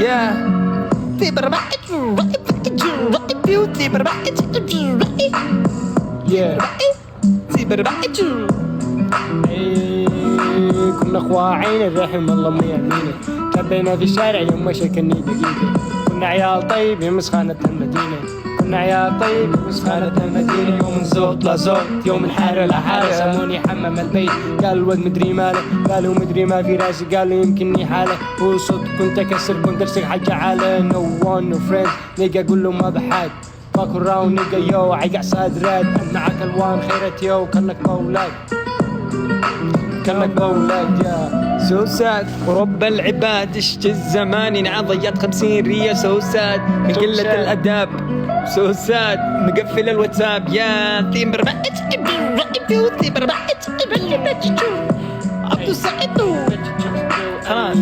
Yeah. كنا خواعين رحم الله ما يعنينا، تبينا في الشارع يوم ما شكلني دقيقة. كنا عيال طيب يوم مسخانة المدينة، كنا عيال طيب يوم مسخانة المدينة. يوم من زوط لزوط، يوم من حارة لحارة، سموني حمام البيت. قال الواد مدري ماله، قالوا مدري ما في راسي، قالوا يمكنني حالة. هو صدق كنت أكسر، كنت أرسل حاجة على no one no friend. نيجا أقول له ما بحد باكو راون نيجا يو عيقع صادرات. معك الوان خيرت يو كأنك مولاد، كأنك مولاد يا سوسات. ورب العباد اشت الزمان ينعى ضيعت 50 ريال سوسات من قلة الأداب. سوسات مقفل الواتساب يا تيمبر عبدو سعيدو خلاص.